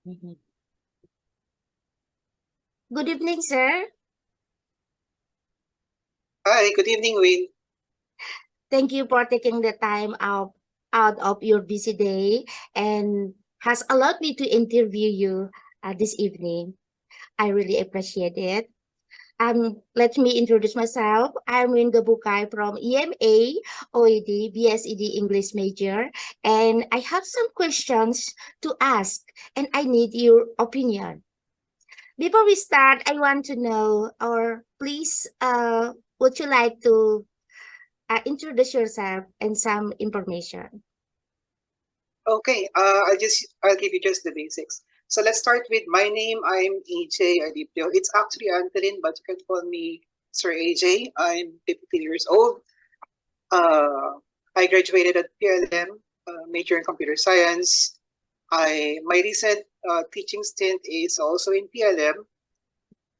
Mhm. Good evening, sir. Hi, good evening, Wayne. Thank you for taking the time out of your busy day and has allowed me to interview you this evening. I really appreciate it. Let me introduce myself. I'm Ringa Bukay from EMA OED BSED English major, and I have some questions to ask, and I need your opinion. Before we start, I want to know, or please, would you like to introduce yourself and some information? Okay, I'll give you just the basics. So let's start with my name. I'm AJ Adipio. It's actually Anthony, but you can call me Sir AJ. I'm 15 years old. I graduated at PLM, major in computer science. My recent teaching stint is also in PLM.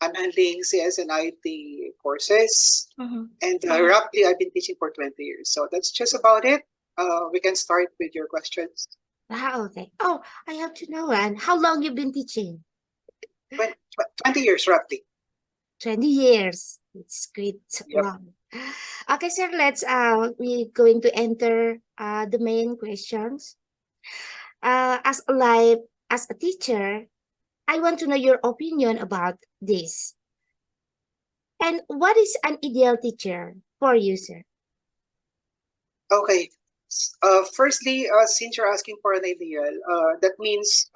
I'm handling CS and IT courses, and roughly I've been teaching for 20 years. So that's just about it. We can start with your questions. Okay. Oh, I have to know, and how long you've been teaching? 20 years roughly. 20 years. It's great Yep. long. Okay, sir, we're going to enter the main questions. As a teacher, I want to know your opinion about this. And what is an ideal teacher for you, sir? Okay. Firstly, since you're asking for an ideal, that means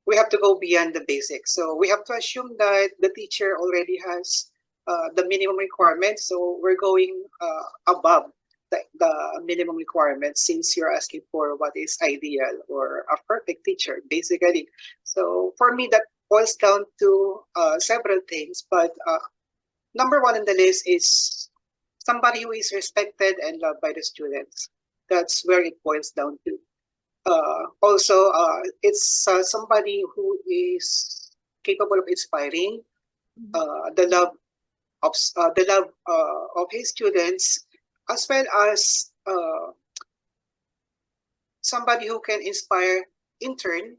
we have to go beyond the basics. So we have to assume that the teacher already has the minimum requirements. So we're going above the minimum requirements since you're asking for what is ideal or a perfect teacher, basically. So for me, that boils down to several things. But number one on the list is somebody who is respected and loved by the students. That's where it boils down to. Also, it's somebody who is capable of inspiring the love of his students, as well as somebody who can inspire, in turn,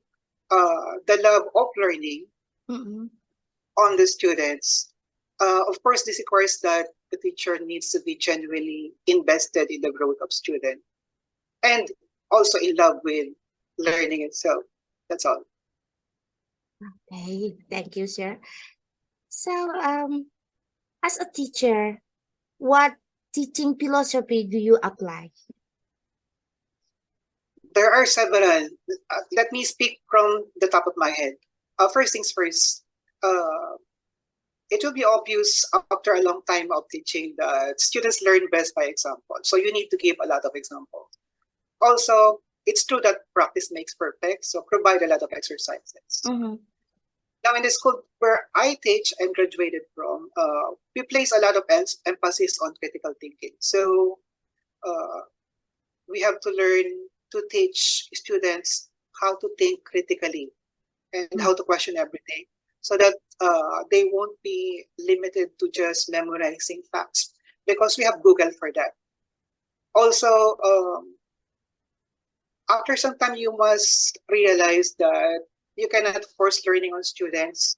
the love of learning Mm-mm. on the students. Of course, this requires that the teacher needs to be genuinely invested in the growth of student and also in love with learning itself. That's all. Okay, thank you, sir. So, as a teacher, what teaching philosophy do you apply? There are several. Let me speak from the top of my head. First things first, uh, it will be obvious after a long time of teaching that students learn best by example. So you need to give a lot of examples. Also, it's true that practice makes perfect, so provide a lot of exercises. Mm-hmm. Now, in the school where I teach and graduated from, we place a lot of emphasis on critical thinking. So uh, we have to learn to teach students how to think critically and how to question everything so that they won't be limited to just memorizing facts because we have Google for that. Also, after some time, you must realize that you cannot force learning on students.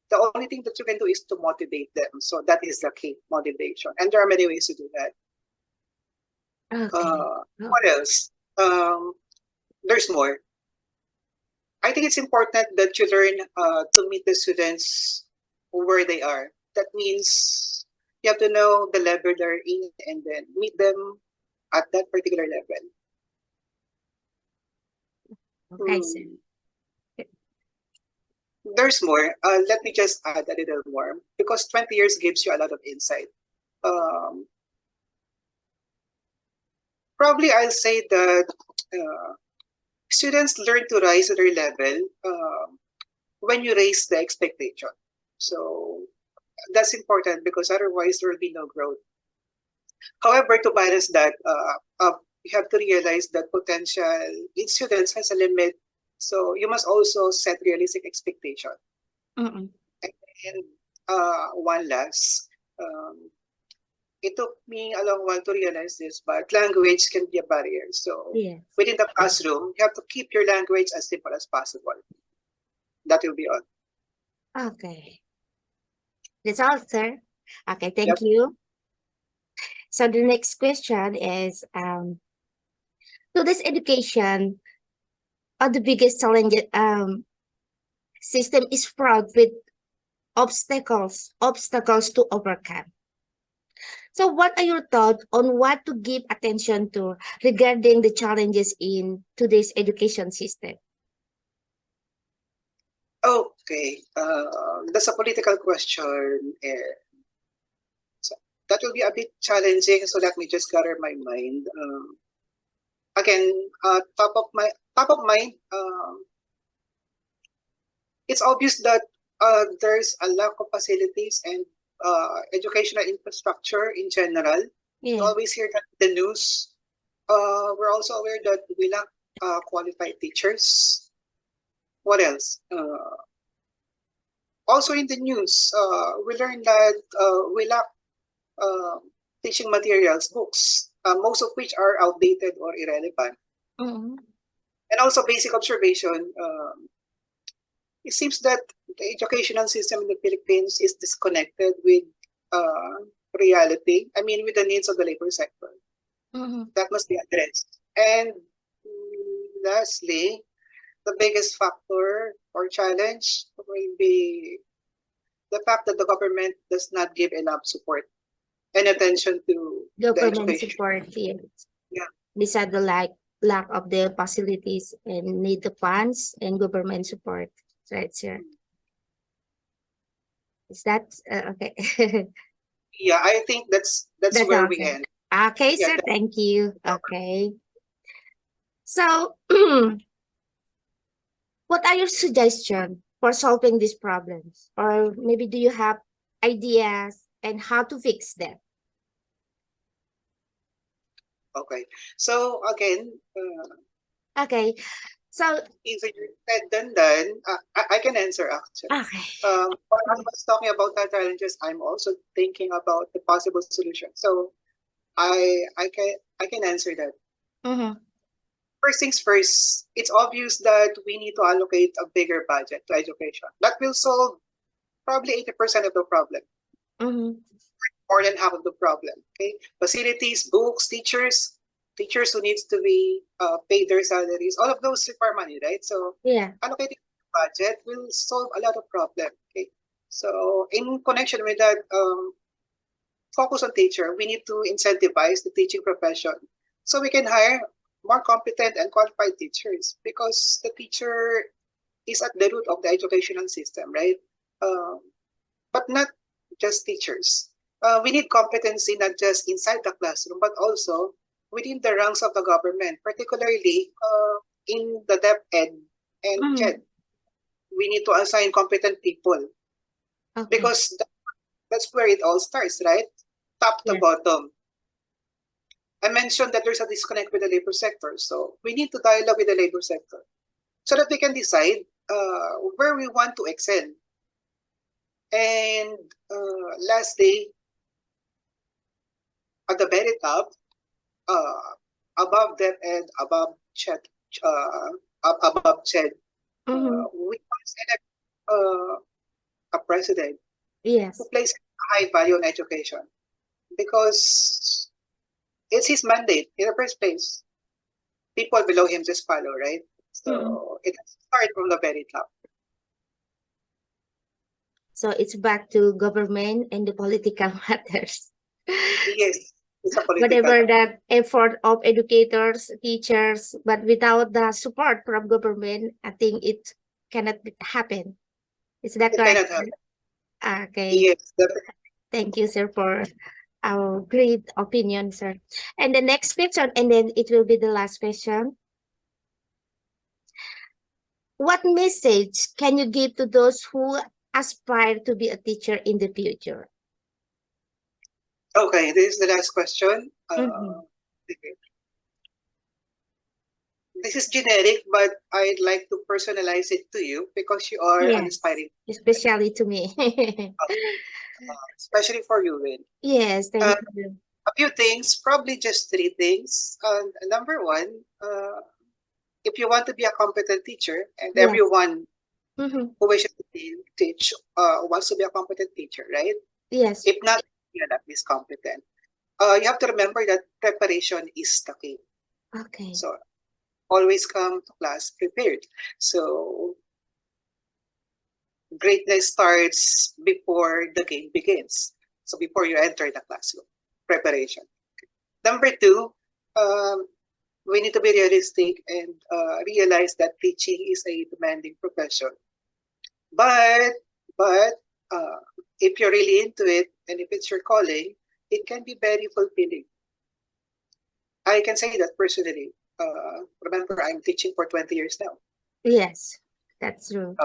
The only thing that you can do is to motivate them. So that is the key, motivation. And there are many ways to do that. Okay. What else? Um, there's more. I think it's important that you learn to meet the students where they are. That means you have to know the level they're in and then meet them at that particular level. Okay, sir. There's more. Let me just add a little more because 20 years gives you a lot of insight. Um, Probably I'll say that students learn to rise to their level when you raise the expectation. So that's important because otherwise there will be no growth. However, to balance that, you have to realize that potential in students has a limit. So you must also set realistic expectation. Mm-mm. And one last, um, it took me a long while to realize this, but language can be a barrier. So Yes. within the classroom, you have to keep your language as simple as possible. That will be all. Okay. That's all, sir. Okay, thank Yep. you. So the next question is, today's education, the biggest challenge system is fraught with obstacles to overcome. So what are your thoughts on what to give attention to regarding the challenges in today's education system? Okay, that's a political question. So that will be a bit challenging. So let me just gather my mind. Again, top of mind. It's obvious that there's a lack of facilities and educational infrastructure in general. You Yeah. always hear that in the news. We're also aware that we lack qualified teachers. What else? Also in the news, we learned that we lack teaching materials, books, most of which are outdated or irrelevant. Mhm. And also basic observation, it seems that the educational system in the Philippines is disconnected with reality. I mean, with the needs of the labor sector. Mhm. That must be addressed. And lastly, the biggest factor or challenge will be the fact that the government does not give enough support and attention to the Government education. support, yes. Yeah. Beside the lack of the facilities and need the funds and government support. Right, sir. Is that okay? Yeah, I think that's That's where all, we sir. end. Okay, Yeah, sir. Thank you. Okay. So, what are your suggestions for solving these problems? Or maybe do you have ideas and how to fix them? okay. So again, Okay. So, easier said than done. I can answer actually. okay. While I was talking about the challenges, I'm also thinking about the possible solution. So I can answer that. Mm-hmm. First things first, it's obvious that we need to allocate a bigger budget to education. That will solve probably 80% of the problem, Mm-hmm. more than half of the problem. Okay, facilities, books, teachers who needs to be paid their salaries. All of those require money, right? So Yeah. allocating budget will solve a lot of problem. Okay, so in connection with that, focus on teacher. We need to incentivize the teaching profession so we can hire more competent and qualified teachers because the teacher is at the root of the educational system, right? Um, but not just teachers. We need competency not just inside the classroom, but also within the ranks of the government, particularly in the DepEd and Mm-hmm. CHED. We need to assign competent people Okay. because that's where it all starts, right? Top to Yeah. bottom. I mentioned that there's a disconnect with the labor sector, so we need to dialogue with the labor sector so that we can decide where we want to excel. And lastly, at the very top, above them and above Ched, above Ched, Mm-hmm. we must elect a president Yes. who places a high value on education because it's his mandate in the first place. People below him just follow, right? So Mm-hmm. it has to start from the very top. So it's back to government and the political matters. Yes, it's a political. Whatever that effort of educators, teachers, but without the support from government, I think it cannot happen. Is that It correct? cannot happen. Okay. Yes, Thank you, sir, for our great opinion, sir. And the next question, and then it will be the last question. What message can you give to those who aspire to be a teacher in the future? okay. This is the last question. Mhm. This is generic, but I'd like to personalize it to you because you are an Yes, aspiring, especially to me. especially for you, Win. Yes, thank you. few things, probably just three things. Number one, if you want to be a competent teacher, and Yes. everyone Mhm. who wishes to teach wants to be a competent teacher, right? Yes. If not, you're at least competent. You have to remember that preparation is the key. Okay. So always come to class prepared. So greatness starts before the game begins. So before you enter the classroom, preparation. Number two, um, we need to be realistic and realize that teaching is a demanding profession. But but uh, if you're really into it and if it's your calling, it can be very fulfilling. I can say that personally. Remember, I'm teaching for 20 years now. Yes. That's true.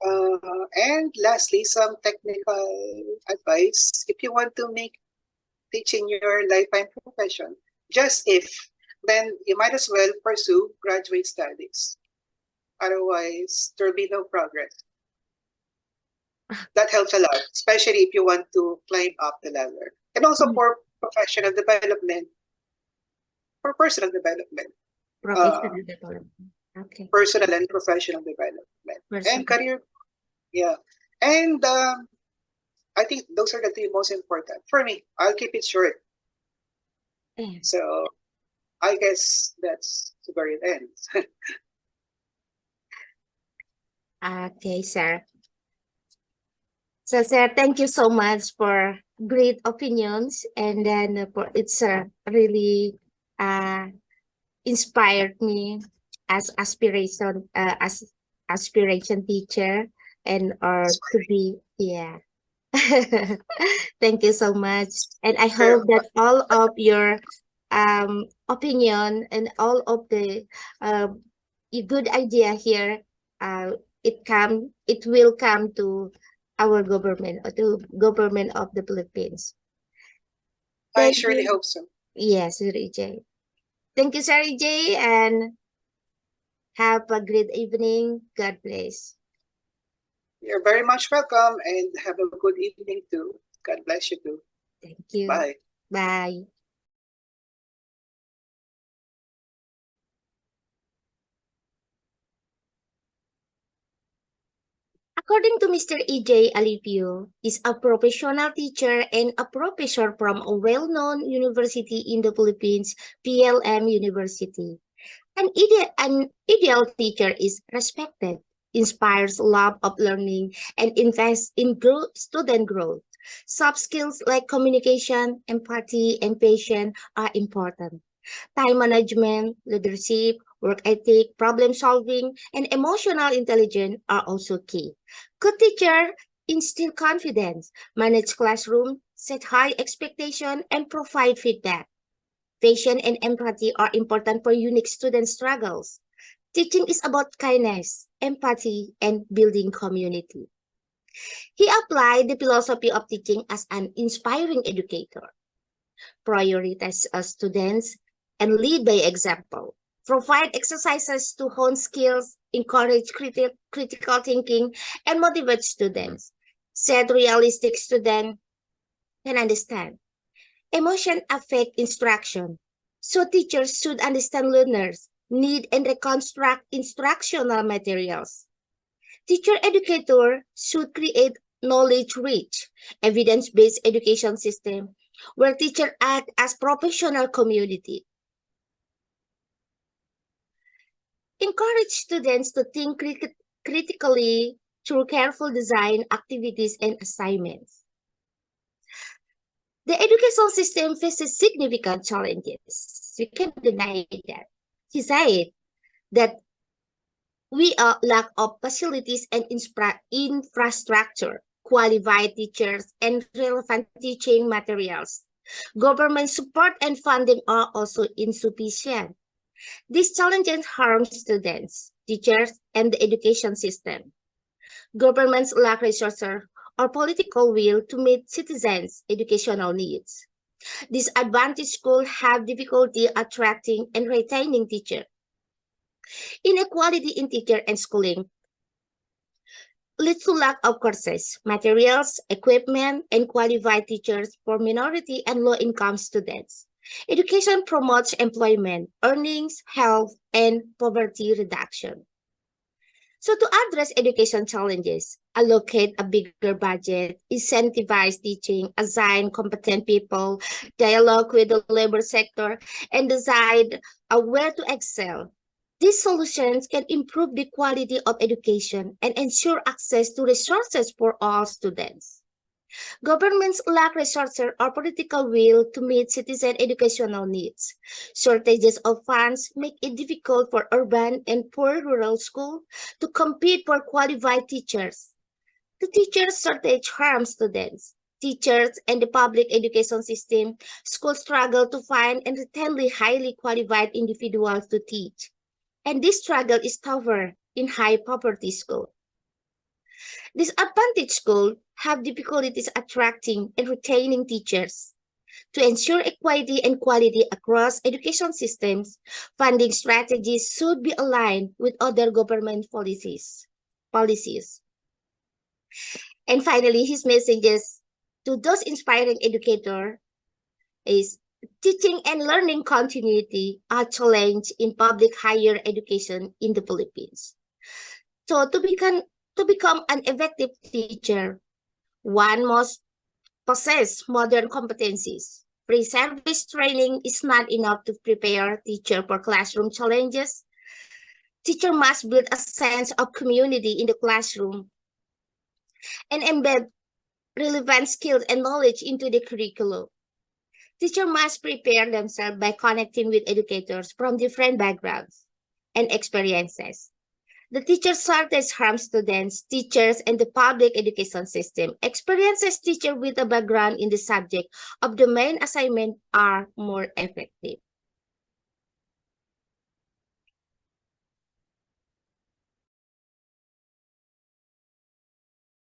And lastly, some technical advice. If you want to make teaching your lifetime profession, just if, then you might as well pursue graduate studies. Otherwise, there'll be no progress. That helps a lot, especially if you want to climb up the ladder. And also Mhm. for professional development, for personal development, uh, Professional development. Okay. personal and professional development, and Personal. career. Yeah. And I think those are the three most important. For me, I'll keep it short. Yeah. So I guess that's where it ends. Okay, sir. So, sir, thank you so much for great opinions, and then for it's really uh inspired me as aspiration teacher, and or to be, yeah. Thank you so much, and I Sure. hope that all of your opinion and all of the uh, good idea here, uh it will come to our government, or to government of the Philippines. I Thank surely you. hope so. Yes, Sir EJ. Thank you, Sir EJ, and have a great evening. God bless. You're very much welcome and have a good evening too. God bless you too. Thank you. Bye. Bye. According to Mr. EJ Alipio, is a professional teacher and a professor from a well-known university in the Philippines, PLM University. An ideal teacher is respected, inspires love of learning, and invests in student growth. Soft skills like communication, empathy, and patience are important. Time management, leadership, work ethic, problem solving, and emotional intelligence are also key. Good teacher instill confidence, manage classroom, set high expectation, and provide feedback. Patience and empathy are important for unique student struggles. Teaching is about kindness, empathy, and building community. He applied the philosophy of teaching as an inspiring educator, prioritize students, and lead by example. Provide exercises to hone skills, encourage critical thinking, and motivate students. Set realistic student can understand. Emotion affect instruction. So teachers should understand learners' need and reconstruct instructional materials. Teacher educator should create knowledge-rich, evidence-based education system where teachers act as professional community. Encourage students to think critically through careful design activities and assignments. The educational system faces significant challenges. We can deny that. He said that we lack of facilities and infrastructure, qualified teachers, and relevant teaching materials. Government support and funding are also insufficient. These challenges harm students, teachers, and the education system. Governments lack resources or political will to meet citizens' educational needs. Disadvantaged schools have difficulty attracting and retaining teachers. Inequality in teacher and schooling leads to lack of courses, materials, equipment, and qualified teachers for minority and low-income students. Education promotes employment, earnings, health, and poverty reduction. So to address education challenges, allocate a bigger budget, incentivize teaching, assign competent people, dialogue with the labor sector, and decide where to excel. These solutions can improve the quality of education and ensure access to resources for all students. Governments lack resources or political will to meet citizen educational needs. Shortages of funds make it difficult for urban and poor rural schools to compete for qualified teachers. The teacher shortage harms students. Teachers and the public education system, schools struggle to find and retain highly qualified individuals to teach. And this struggle is tougher in high poverty schools. Disadvantaged schools have difficulties attracting and retaining teachers. To ensure equity and quality across education systems, funding strategies should be aligned with other government policies. And finally, his messages to those inspiring educators is teaching and learning continuity are challenge in public higher education in the Philippines. So to become an effective teacher, one must possess modern competencies. Pre-service training is not enough to prepare teacher for classroom challenges. Teacher must build a sense of community in the classroom and embed relevant skills and knowledge into the curriculum. Teacher must prepare themselves by connecting with educators from different backgrounds and experiences. The teacher shortage harms students, teachers, and the public education system. Experiences teacher with a background in the subject of the main assignment are more effective.